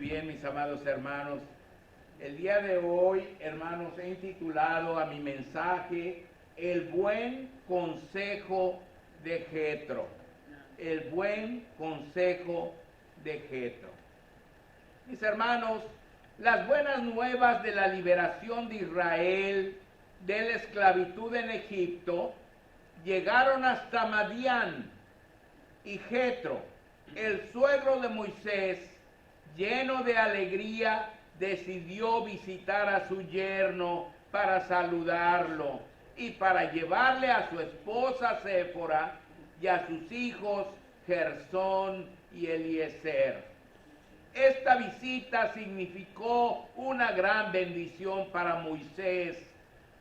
bien, mis amados hermanos. El día de hoy, hermanos, he intitulado a mi mensaje El buen consejo de Jetro. El buen consejo de Jetro. Mis hermanos, las buenas nuevas de la liberación de Israel de la esclavitud en Egipto llegaron hasta Madián, y Jetro, el suegro de Moisés, lleno de alegría, decidió visitar a su yerno para saludarlo y para llevarle a su esposa Séfora y a sus hijos Gersón y Eliezer. Esta visita significó una gran bendición para Moisés,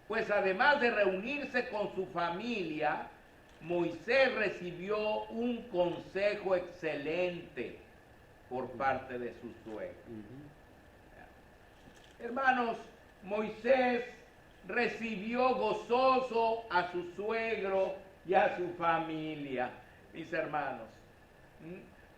pues además de reunirse con su familia, Moisés recibió un consejo excelente por parte de su suegro. Hermanos, Moisés recibió gozoso a su suegro y a su familia, mis hermanos.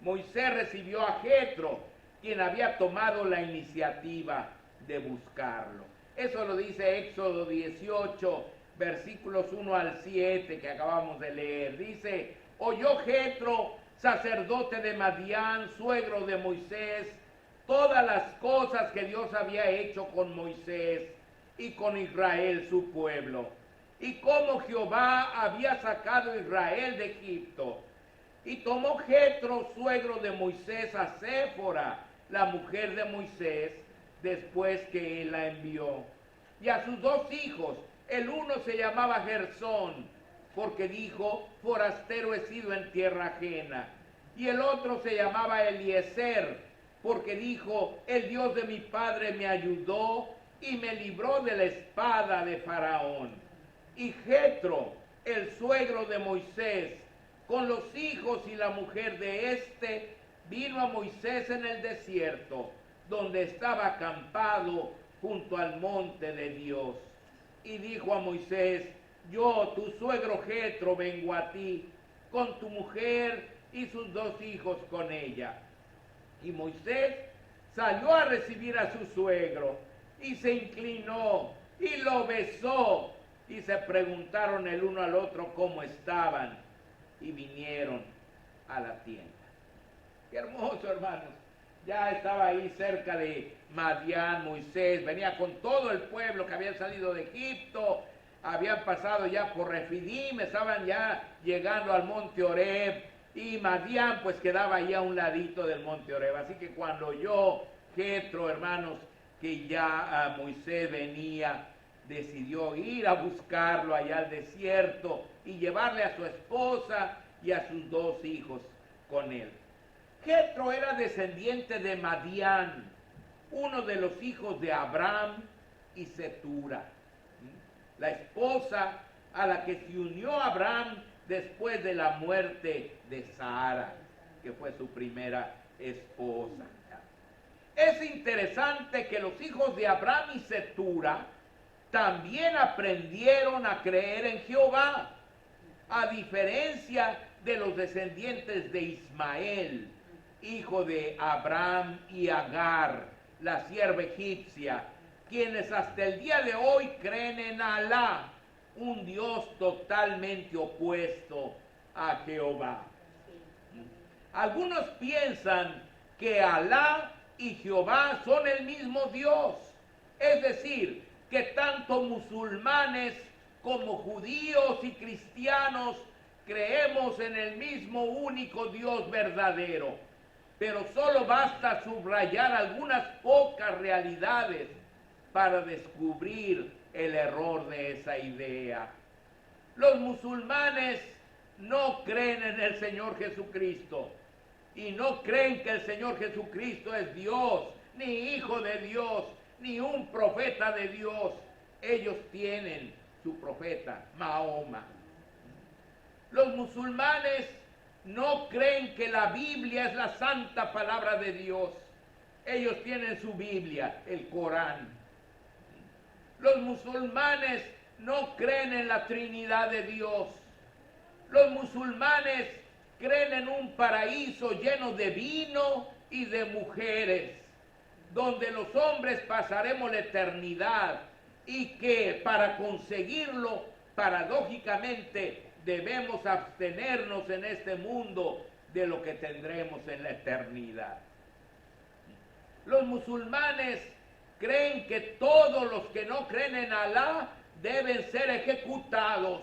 Moisés recibió a Jetro, quien había tomado la iniciativa de buscarlo. Eso lo dice Éxodo 18, versículos 1 al 7 que acabamos de leer. Dice: oyó Jetro, sacerdote de Madián, suegro de Moisés, todas las cosas que Dios había hecho con Moisés y con Israel su pueblo, y cómo Jehová había sacado a Israel de Egipto. Y tomó Jetro, suegro de Moisés, a Séfora, la mujer de Moisés, después que él la envió, y a sus dos hijos. El uno se llamaba Gersón, porque dijo: forastero he sido en tierra ajena. Y el otro se llamaba Eliezer, porque dijo: el Dios de mi padre me ayudó y me libró de la espada de Faraón. Y Jetro, el suegro de Moisés, con los hijos y la mujer de éste, vino a Moisés en el desierto, donde estaba acampado junto al monte de Dios. Y dijo a Moisés: yo, tu suegro Jetro, vengo a ti, con tu mujer y sus dos hijos con ella. Y Moisés salió a recibir a su suegro, y se inclinó, y lo besó, y se preguntaron el uno al otro cómo estaban, y vinieron a la tienda. Qué hermoso, hermanos. Ya estaba ahí cerca de Madián Moisés, venía con todo el pueblo que había salido de Egipto, habían pasado ya por Refidim, estaban ya llegando al monte Horeb, y Madián pues quedaba ahí a un ladito del monte Horeb. Así que cuando oyó Jetro, hermanos, que ya Moisés venía, decidió ir a buscarlo allá al desierto y llevarle a su esposa y a sus dos hijos con él. Jetro era descendiente de Madián, uno de los hijos de Abraham y Setura, la esposa a la que se unió Abraham después de la muerte de Sara, que fue su primera esposa. Es interesante que los hijos de Abraham y Setura también aprendieron a creer en Jehová, a diferencia de los descendientes de Ismael, hijo de Abraham y Agar, la sierva egipcia, quienes hasta el día de hoy creen en Alá, un Dios totalmente opuesto a Jehová. Algunos piensan que Alá y Jehová son el mismo Dios, es decir, que tanto musulmanes como judíos y cristianos creemos en el mismo único Dios verdadero, pero solo basta subrayar algunas pocas realidades para descubrir el error de esa idea. Los musulmanes no creen en el Señor Jesucristo y no creen que el Señor Jesucristo es Dios, ni hijo de Dios, ni un profeta de Dios. Ellos tienen su profeta, Mahoma. Los musulmanes no creen que la Biblia es la santa palabra de Dios. Ellos tienen su Biblia, el Corán. Los musulmanes no creen en la Trinidad de Dios. Los musulmanes creen en un paraíso lleno de vino y de mujeres. donde los hombres pasaremos la eternidad y que para conseguirlo, paradójicamente, debemos abstenernos en este mundo de lo que tendremos en la eternidad. Los musulmanes creen que todos los que no creen en Alá deben ser ejecutados,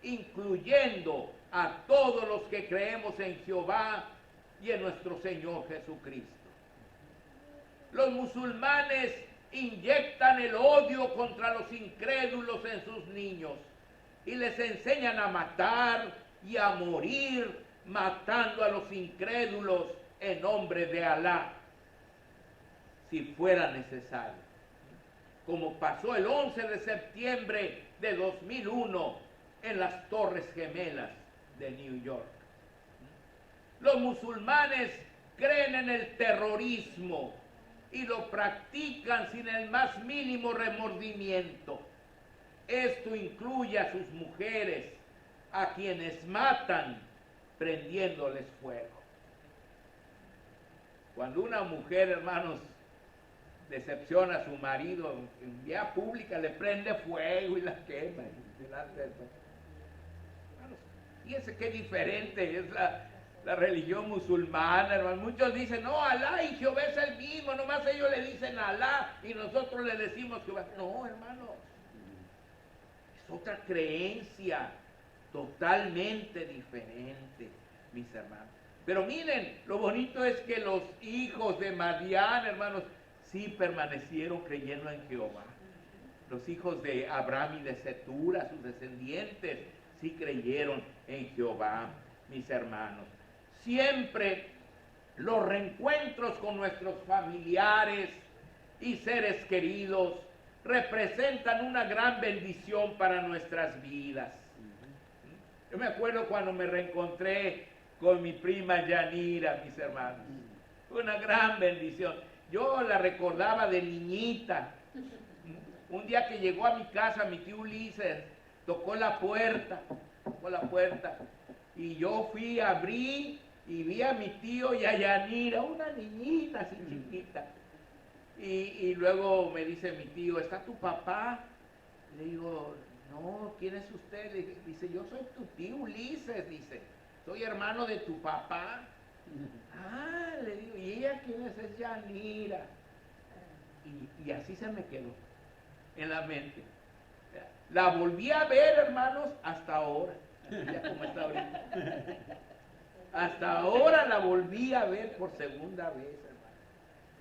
incluyendo a todos los que creemos en Jehová y en nuestro Señor Jesucristo. Los musulmanes inyectan el odio contra los incrédulos en sus niños y les enseñan a matar y a morir matando a los incrédulos en nombre de Alá, si fuera necesario, como pasó el 11 de septiembre de 2001 en las Torres Gemelas de New York. Los musulmanes creen en el terrorismo y lo practican sin el más mínimo remordimiento. Esto incluye a sus mujeres, a quienes matan prendiéndoles fuego. Cuando una mujer, hermanos, decepciona a su marido en vía pública, le prende fuego y la quema delante de todo. Hermanos, fíjense qué diferente es la religión musulmana, hermanos. Muchos dicen, no, Alá y Jehová es el mismo, nomás ellos le dicen Alá y nosotros le decimos Jehová. No, hermanos, es otra creencia totalmente diferente, mis hermanos. Pero miren, lo bonito es que los hijos de Madián, hermanos, sí permanecieron creyendo en Jehová. Los hijos de Abraham y de Setura, sus descendientes, sí creyeron en Jehová, mis hermanos. Siempre los reencuentros con nuestros familiares y seres queridos representan una gran bendición para nuestras vidas. Yo me acuerdo cuando me reencontré con mi prima Yanira, mis hermanos. Fue una gran bendición. Yo la recordaba de niñita. Un día que llegó a mi casa, mi tío Ulises tocó la puerta, y yo fui, abrí y vi a mi tío y a Yanira, una niñita así chiquita. Y luego me dice mi tío, ¿está tu papá? Le digo, no, ¿quién es usted? Dice, yo soy tu tío Ulises, dice, soy hermano de tu papá. Ah, le digo, ¿y ella quién es? Es Yanira. Y así se me quedó en la mente. La volví a ver, hermanos, hasta ahora. Ya como está ahorita. Hasta ahora la volví a ver por segunda vez, hermano.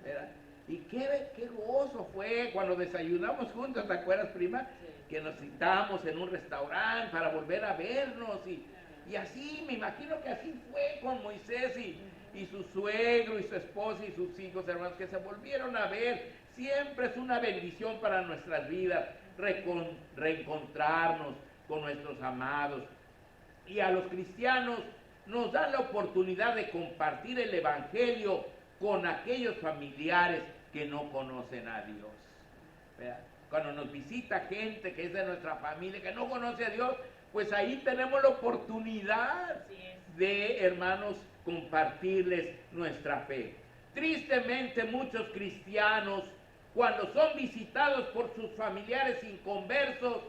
¿Verdad? Y qué gozo fue cuando desayunamos juntos, ¿te acuerdas, prima? Sí. Que nos citamos en un restaurante para volver a vernos y así, me imagino que así fue con Moisés y su suegro y su esposa y sus hijos, hermanos, que se volvieron a ver. Siempre es una bendición para nuestras vidas reencontrarnos con nuestros amados. Y a los cristianos nos dan la oportunidad de compartir el Evangelio con aquellos familiares que no conocen a Dios. ¿Verdad? Cuando nos visita gente que es de nuestra familia, que no conoce a Dios, pues ahí tenemos la oportunidad de, hermanos, compartirles nuestra fe. Tristemente, muchos cristianos, cuando son visitados por sus familiares inconversos,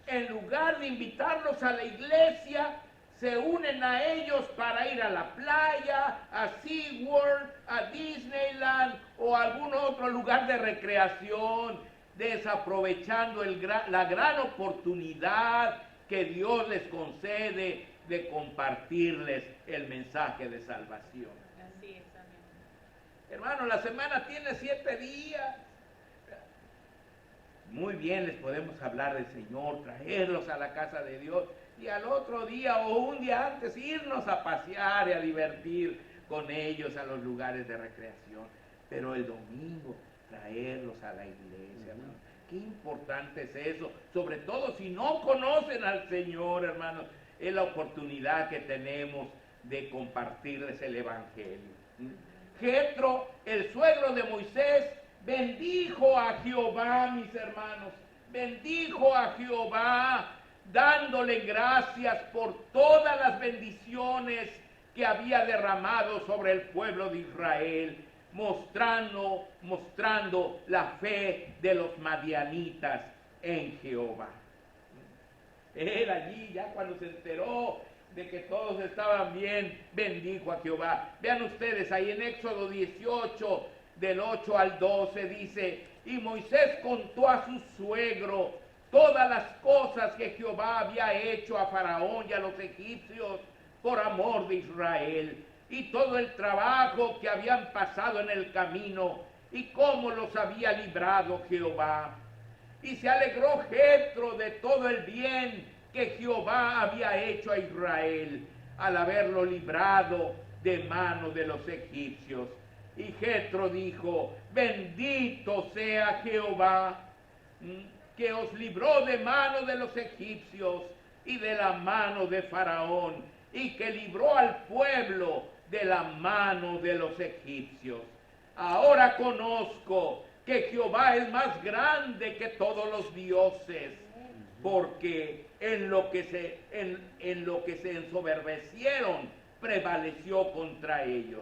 en lugar de invitarlos a la iglesia, se unen a ellos para ir a la playa, a SeaWorld, a Disneyland o a algún otro lugar de recreación, desaprovechando la gran oportunidad que Dios les concede de compartirles el mensaje de salvación. Así es, amén. Hermano, la semana tiene 7 días. Muy bien les podemos hablar del Señor, traerlos a la casa de Dios y al otro día o un día antes irnos a pasear y a divertir con ellos a los lugares de recreación. Pero el domingo traerlos a la iglesia, hermano. Qué importante es eso, sobre todo si no conocen al Señor, hermanos. Es la oportunidad que tenemos de compartirles el Evangelio. Jetro, el suegro de Moisés, bendijo a Jehová, mis hermanos, bendijo a Jehová, dándole gracias por todas las bendiciones que había derramado sobre el pueblo de Israel. mostrando la fe de los madianitas en Jehová. Él allí, ya cuando se enteró de que todos estaban bien, bendijo a Jehová. Vean ustedes, ahí en Éxodo 18, del 8 al 12, dice: y Moisés contó a su suegro todas las cosas que Jehová había hecho a Faraón y a los egipcios por amor de Israel, y todo el trabajo que habían pasado en el camino, y cómo los había librado Jehová. Y se alegró Jetro de todo el bien que Jehová había hecho a Israel al haberlo librado de mano de los egipcios. Y Jetro dijo: bendito sea Jehová, que os libró de mano de los egipcios y de la mano de Faraón, y que libró al pueblo de la mano de los egipcios. Ahora conozco que Jehová es más grande que todos los dioses, porque en lo que se ensoberbecieron prevaleció contra ellos.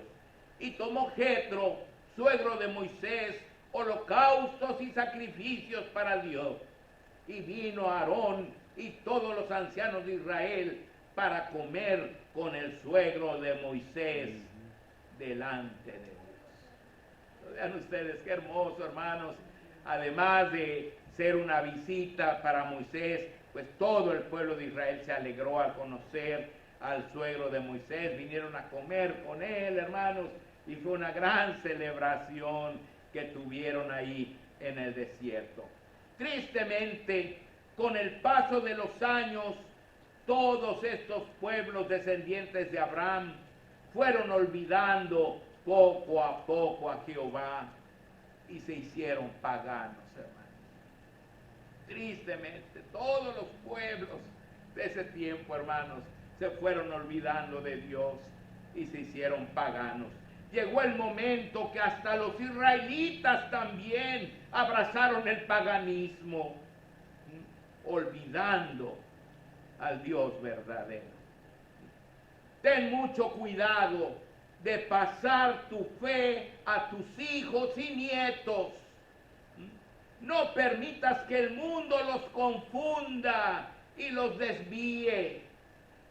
Y tomó Jetro, suegro de Moisés, holocaustos y sacrificios para Dios. Y vino Aarón y todos los ancianos de Israel para comer con el suegro de Moisés delante de Dios. Vean ustedes qué hermoso, hermanos. Además de ser una visita para Moisés, pues todo el pueblo de Israel se alegró al conocer al suegro de Moisés. Vinieron a comer con él, hermanos, y fue una gran celebración que tuvieron ahí en el desierto. Tristemente, con el paso de los años, todos estos pueblos descendientes de Abraham fueron olvidando poco a poco a Jehová y se hicieron paganos, hermanos. Tristemente, todos los pueblos de ese tiempo, hermanos, se fueron olvidando de Dios y se hicieron paganos. Llegó el momento que hasta los israelitas también abrazaron el paganismo, olvidando al Dios verdadero. Ten mucho cuidado de pasar tu fe a tus hijos y nietos. No permitas que el mundo los confunda y los desvíe.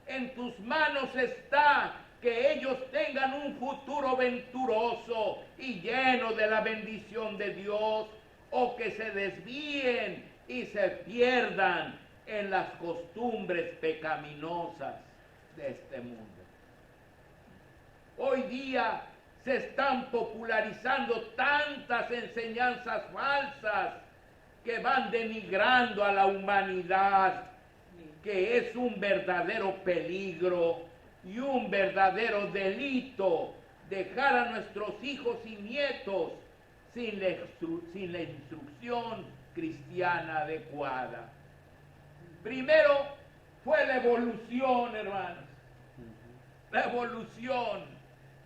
En tus manos está que ellos tengan un futuro venturoso y lleno de la bendición de Dios, o que se desvíen y se pierdan en las costumbres pecaminosas de este mundo. Hoy día se están popularizando tantas enseñanzas falsas que van denigrando a la humanidad, que es un verdadero peligro y un verdadero delito dejar a nuestros hijos y nietos sin la instrucción cristiana adecuada. Primero fue la evolución, hermanos. La evolución,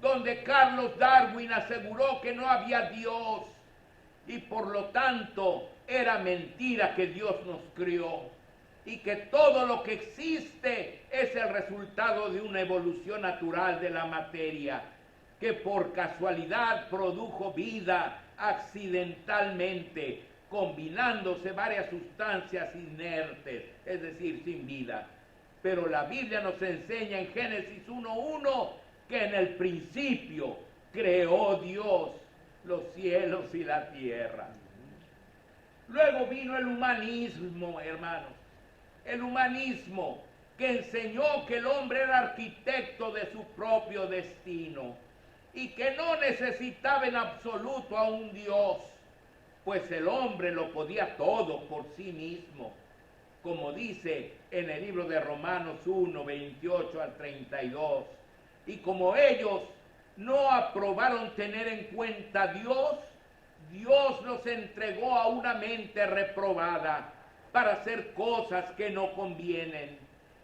donde Carlos Darwin aseguró que no había Dios y por lo tanto era mentira que Dios nos crió, y que todo lo que existe es el resultado de una evolución natural de la materia, que por casualidad produjo vida accidentalmente, combinándose varias sustancias inertes, es decir, sin vida. Pero la Biblia nos enseña en Génesis 1:1 que en el principio creó Dios los cielos y la tierra. Luego vino el humanismo, hermanos. El humanismo que enseñó que el hombre era arquitecto de su propio destino y que no necesitaba en absoluto a un Dios, pues el hombre lo podía todo por sí mismo, como dice en el libro de Romanos 1, 28 al 32. Y como ellos no aprobaron tener en cuenta a Dios, Dios los entregó a una mente reprobada para hacer cosas que no convienen,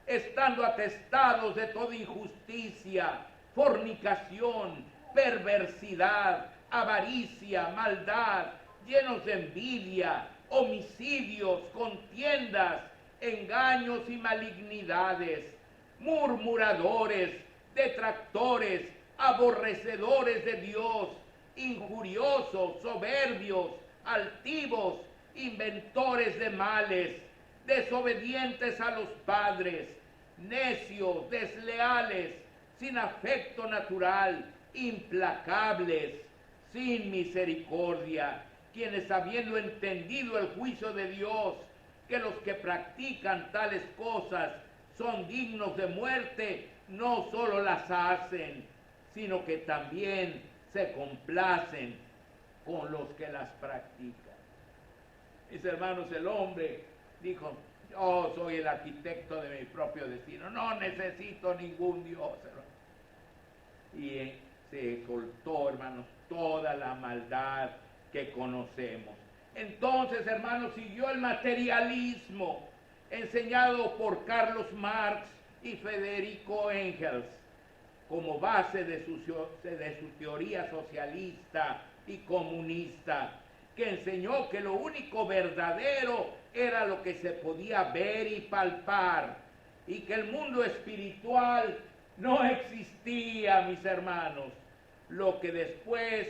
estando atestados de toda injusticia, fornicación, perversidad, avaricia, maldad, llenos de envidia, homicidios, contiendas, engaños y malignidades, murmuradores, detractores, aborrecedores de Dios, injuriosos, soberbios, altivos, inventores de males, desobedientes a los padres, necios, desleales, sin afecto natural, implacables, sin misericordia, quienes habiendo entendido el juicio de Dios, que los que practican tales cosas son dignos de muerte, no solo las hacen, sino que también se complacen con los que las practican. Mis hermanos, el hombre dijo: yo soy el arquitecto de mi propio destino, no necesito ningún Dios, hermano. Y se soltó, hermanos, toda la maldad que conocemos. Entonces, hermanos, siguió el materialismo enseñado por Carlos Marx y Federico Engels como base de su teoría socialista y comunista, que enseñó que lo único verdadero era lo que se podía ver y palpar, y que el mundo espiritual no existía, mis hermanos, lo que después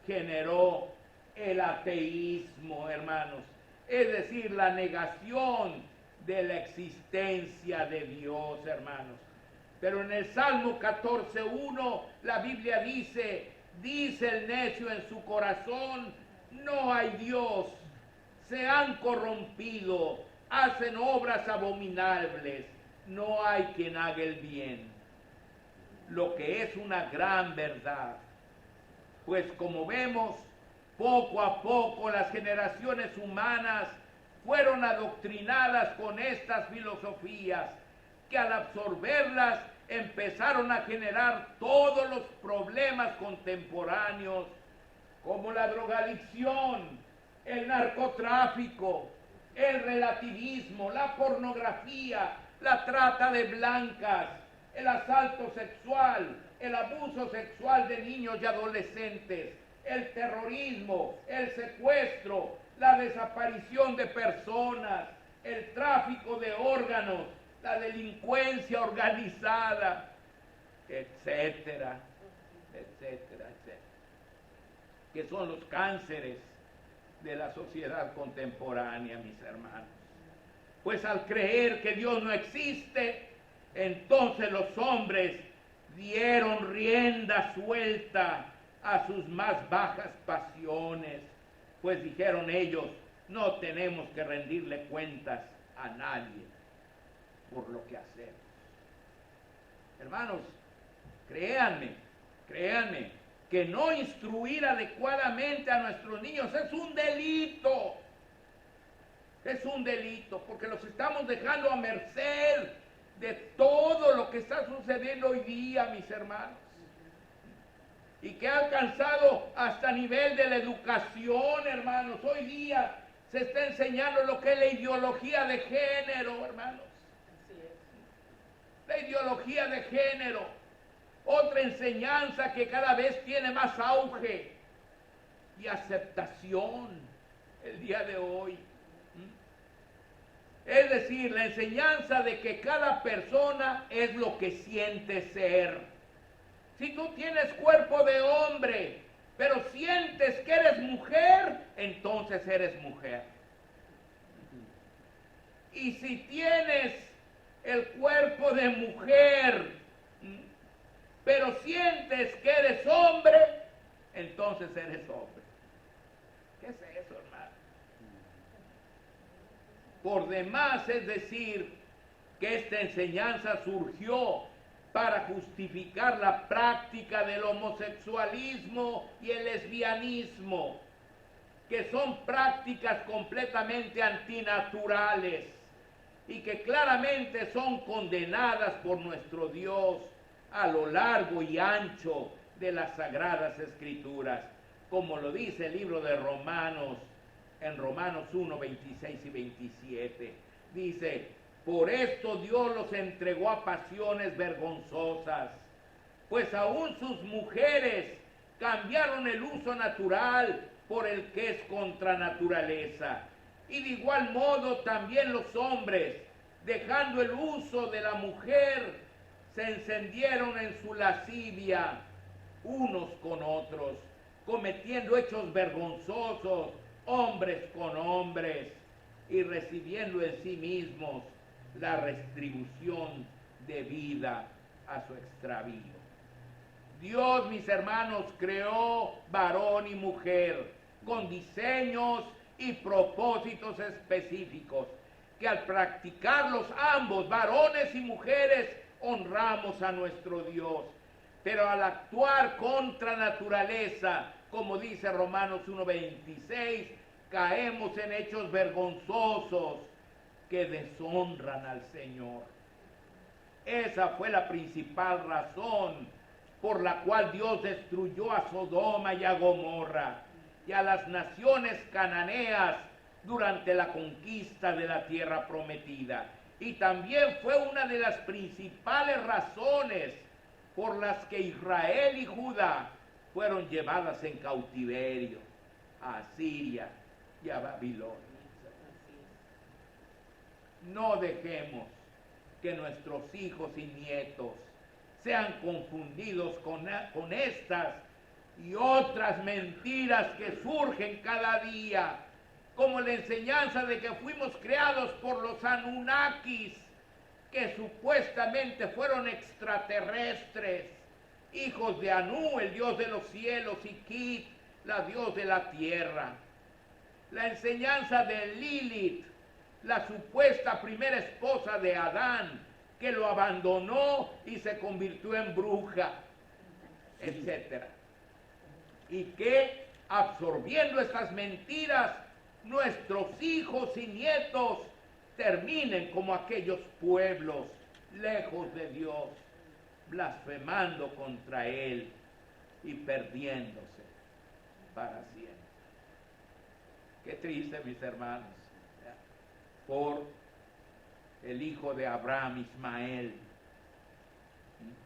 generó el ateísmo, hermanos, es decir, la negación de la existencia de Dios, hermanos. Pero en el Salmo 14:1 la Biblia dice el necio en su corazón: no hay Dios, se han corrompido, hacen obras abominables, no hay quien haga el bien. Lo que es una gran verdad, pues como vemos, poco a poco las generaciones humanas fueron adoctrinadas con estas filosofías, que al absorberlas empezaron a generar todos los problemas contemporáneos, como la drogadicción, el narcotráfico, el relativismo, la pornografía, la trata de blancas, el asalto sexual, el abuso sexual de niños y adolescentes, el terrorismo, el secuestro, la desaparición de personas, el tráfico de órganos, la delincuencia organizada, etcétera, etcétera, etcétera, que son los cánceres de la sociedad contemporánea, mis hermanos. Pues al creer que Dios no existe, entonces los hombres dieron rienda suelta a sus más bajas pasiones, pues dijeron ellos: no tenemos que rendirle cuentas a nadie por lo que hacemos. Hermanos, créanme, que no instruir adecuadamente a nuestros niños es un delito. Es un delito, porque los estamos dejando a merced de todo lo que está sucediendo hoy día, mis hermanos. Y que ha alcanzado hasta nivel de la educación, hermanos. Hoy día se está enseñando lo que es la ideología de género, hermanos. La ideología de género, otra enseñanza que cada vez tiene más auge y aceptación el día de hoy. Es decir, la enseñanza de que cada persona es lo que siente ser. Si tú tienes cuerpo de hombre, pero sientes que eres mujer, entonces eres mujer. Y si tienes el cuerpo de mujer, pero sientes que eres hombre, entonces eres hombre. ¿Qué es eso, hermano? Por demás es decir que esta enseñanza surgió para justificar la práctica del homosexualismo y el lesbianismo, que son prácticas completamente antinaturales y que claramente son condenadas por nuestro Dios a lo largo y ancho de las Sagradas Escrituras, como lo dice el libro de Romanos, en Romanos 1, 26 y 27. Dice: por esto Dios los entregó a pasiones vergonzosas, pues aún sus mujeres cambiaron el uso natural por el que es contra naturaleza. Y de igual modo también los hombres, dejando el uso de la mujer, se encendieron en su lascivia unos con otros, cometiendo hechos vergonzosos, hombres con hombres, y recibiendo en sí mismos la retribución debida a su extravío. Dios, mis hermanos, creó varón y mujer con diseños y propósitos específicos, que al practicarlos ambos, varones y mujeres, honramos a nuestro Dios. Pero al actuar contra naturaleza, como dice Romanos 1:26, caemos en hechos vergonzosos que deshonran al Señor. Esa fue la principal razón por la cual Dios destruyó a Sodoma y a Gomorra y a las naciones cananeas durante la conquista de la tierra prometida. Y también fue una de las principales razones por las que Israel y Judá fueron llevadas en cautiverio a Asiria y a Babilonia. No dejemos que nuestros hijos y nietos sean confundidos con estas y otras mentiras que surgen cada día, como la enseñanza de que fuimos creados por los Anunnakis, que supuestamente fueron extraterrestres, hijos de Anu, el dios de los cielos, y Kit, la dios de la tierra. La enseñanza de Lilith, la supuesta primera esposa de Adán, que lo abandonó y se convirtió en bruja, etc. Y que, absorbiendo estas mentiras, nuestros hijos y nietos terminen como aquellos pueblos lejos de Dios, blasfemando contra Él y perdiéndose para siempre. Qué triste, mis hermanos, por el hijo de Abraham, Ismael,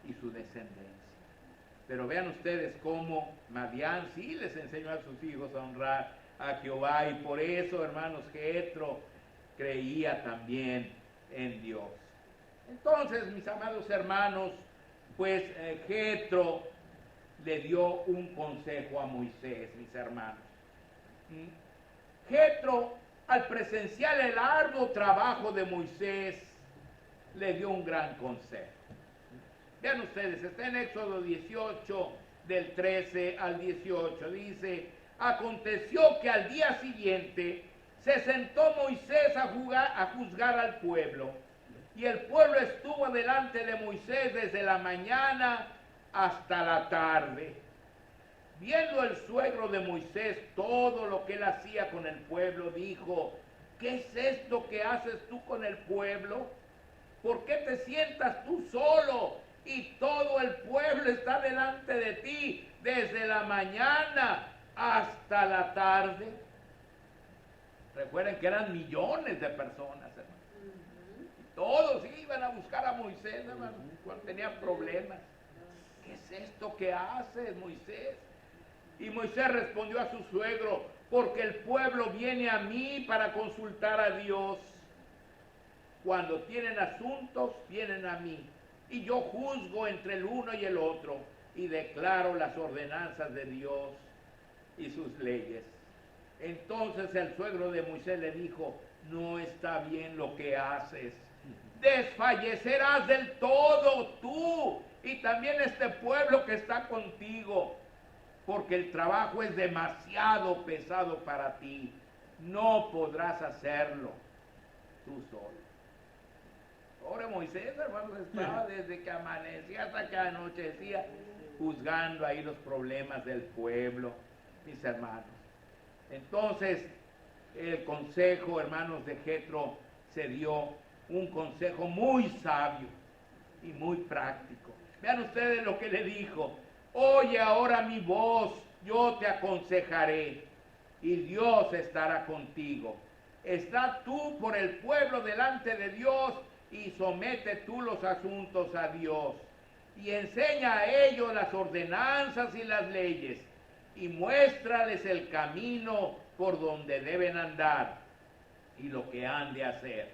y su descendencia. Pero vean ustedes cómo Madián sí les enseñó a sus hijos a honrar a Jehová, y por eso, hermanos, Jetro creía también en Dios. Entonces, mis amados hermanos, pues Jetro le dio un consejo a Moisés, mis hermanos. Jetro, al presenciar el arduo trabajo de Moisés, le dio un gran consejo. Vean ustedes, está en Éxodo 18, del 13 al 18, dice: aconteció que al día siguiente se sentó Moisés a juzgar al pueblo, y el pueblo estuvo delante de Moisés desde la mañana hasta la tarde. Viendo el suegro de Moisés todo lo que él hacía con el pueblo, dijo: ¿qué es esto que haces tú con el pueblo? ¿Por qué te sientas tú solo y todo el pueblo está delante de ti desde la mañana hasta la tarde? Recuerden que eran millones de personas, hermano. Y todos iban a buscar a Moisés, hermano, cuando tenían problemas. ¿Qué es esto que haces, Moisés? Y Moisés respondió a su suegro: porque el pueblo viene a mí para consultar a Dios. Cuando tienen asuntos, vienen a mí, y yo juzgo entre el uno y el otro, y declaro las ordenanzas de Dios y sus leyes. Entonces el suegro de Moisés le dijo: no está bien lo que haces. Desfallecerás del todo tú y también este pueblo que está contigo, porque el trabajo es demasiado pesado para ti. No podrás hacerlo tú solo. Pobre Moisés, hermanos, estaba desde que amanecía hasta que anochecía juzgando ahí los problemas del pueblo, mis hermanos. Entonces, el consejo, hermanos, de Jetro se dio un consejo muy sabio y muy práctico. Vean ustedes lo que le dijo: oye ahora mi voz, yo te aconsejaré, y Dios estará contigo. Está tú por el pueblo delante de Dios, y somete tú los asuntos a Dios, y enseña a ellos las ordenanzas y las leyes, y muéstrales el camino por donde deben andar, y lo que han de hacer.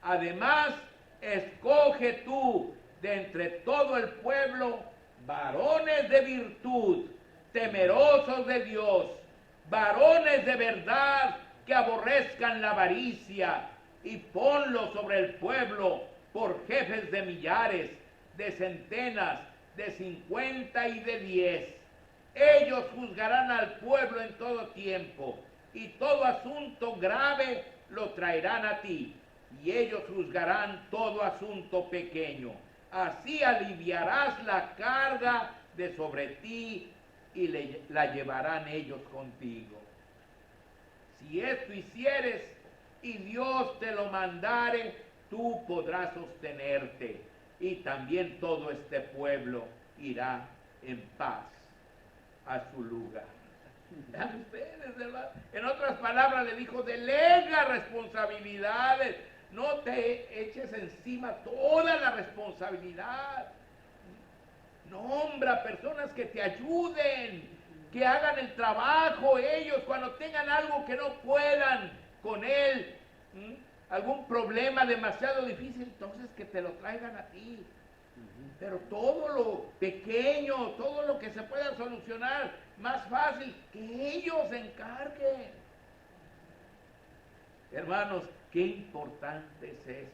Además, escoge tú de entre todo el pueblo varones de virtud, temerosos de Dios, varones de verdad que aborrezcan la avaricia, y ponlos sobre el pueblo por jefes de millares, de centenas, de 50 y de 10. Ellos juzgarán al pueblo en todo tiempo, y todo asunto grave lo traerán a ti, y ellos juzgarán todo asunto pequeño. Así aliviarás la carga de sobre ti, y la llevarán ellos contigo. Si esto hicieres y Dios te lo mandare, tú podrás sostenerte, y también todo este pueblo irá en paz a su lugar. Vean ustedes, ¿verdad? En otras palabras le dijo, delega responsabilidades, no te eches encima toda la responsabilidad. Nombra personas que te ayuden, que hagan el trabajo ellos cuando tengan algo que no puedan con él, algún problema demasiado difícil, entonces que te lo traigan a ti. Pero todo lo pequeño, todo lo que se pueda solucionar más fácil, que ellos se encarguen. Hermanos, qué importante es eso.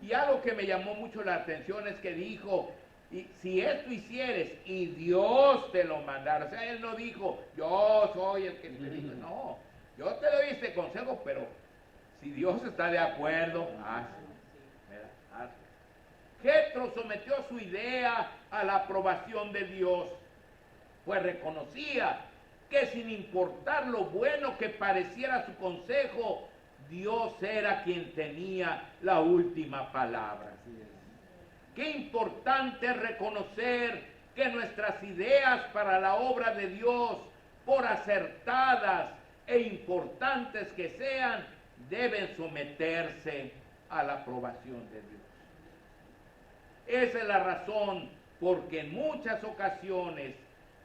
Y algo que me llamó mucho la atención es que dijo, y si esto hicieres y Dios te lo mandara, o sea, él no dijo, yo soy el que te dice, no, yo te doy este consejo, pero si Dios está de acuerdo, hazlo. Jetro sometió su idea a la aprobación de Dios, pues reconocía que sin importar lo bueno que pareciera su consejo, Dios era quien tenía la última palabra. Qué importante es reconocer que nuestras ideas para la obra de Dios, por acertadas e importantes que sean, deben someterse a la aprobación de Dios. Esa es la razón porque en muchas ocasiones,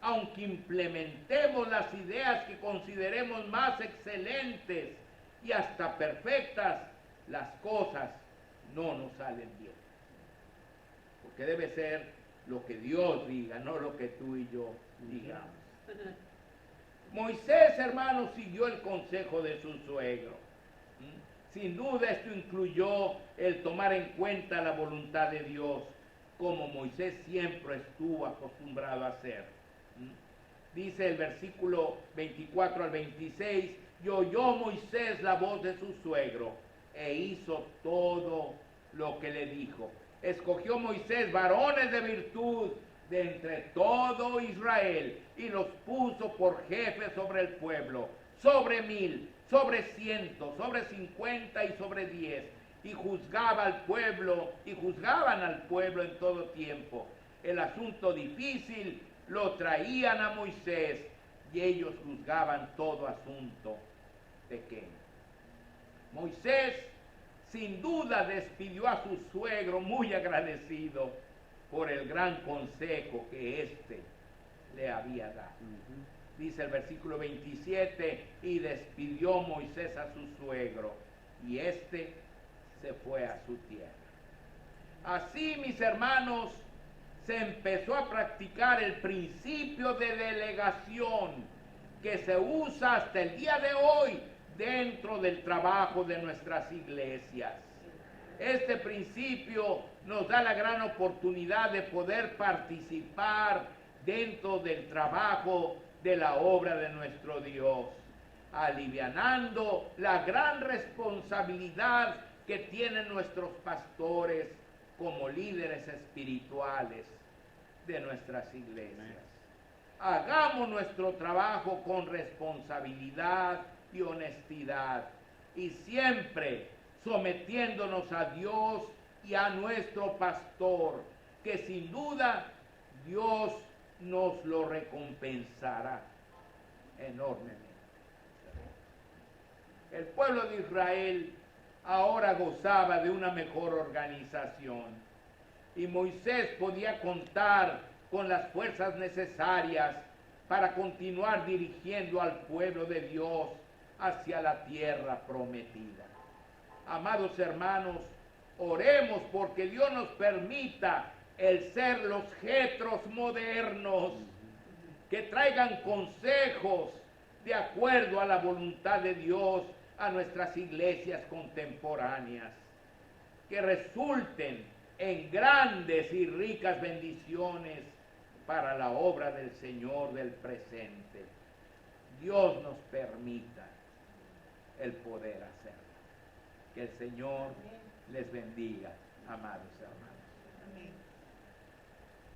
aunque implementemos las ideas que consideremos más excelentes y hasta perfectas, las cosas no nos salen bien. Porque debe ser lo que Dios diga, no lo que tú y yo digamos. Moisés, hermano, siguió el consejo de su suegro. Sin duda esto incluyó el tomar en cuenta la voluntad de Dios, como Moisés siempre estuvo acostumbrado a hacer. Dice el versículo 24 al 26, y oyó Moisés la voz de su suegro, e hizo todo lo que le dijo. Escogió Moisés varones de virtud de entre todo Israel, y los puso por jefes sobre el pueblo, sobre 1000, sobre 100, sobre 50 y sobre 10, y juzgaban al pueblo en todo tiempo. El asunto difícil lo traían a Moisés, y ellos juzgaban todo asunto pequeño. Moisés sin duda despidió a su suegro muy agradecido por el gran consejo que éste le había dado. Dice el versículo 27, y despidió Moisés a su suegro, y éste se fue a su tierra. Así, mis hermanos, se empezó a practicar el principio de delegación que se usa hasta el día de hoy dentro del trabajo de nuestras iglesias. Este principio nos da la gran oportunidad de poder participar dentro del trabajo de la obra de nuestro Dios, alivianando la gran responsabilidad que tienen nuestros pastores como líderes espirituales de nuestras iglesias. Hagamos nuestro trabajo con responsabilidad y honestidad, y siempre sometiéndonos a Dios y a nuestro pastor, que sin duda Dios nos lo recompensará enormemente. El pueblo de Israel ahora gozaba de una mejor organización, y Moisés podía contar con las fuerzas necesarias para continuar dirigiendo al pueblo de Dios hacia la tierra prometida. Amados hermanos, oremos porque Dios nos permita el ser los Jetros modernos que traigan consejos de acuerdo a la voluntad de Dios a nuestras iglesias contemporáneas, que resulten en grandes y ricas bendiciones para la obra del Señor del presente. Dios nos permita el poder hacerlo. Que el Señor les bendiga, amados hermanos. Amén.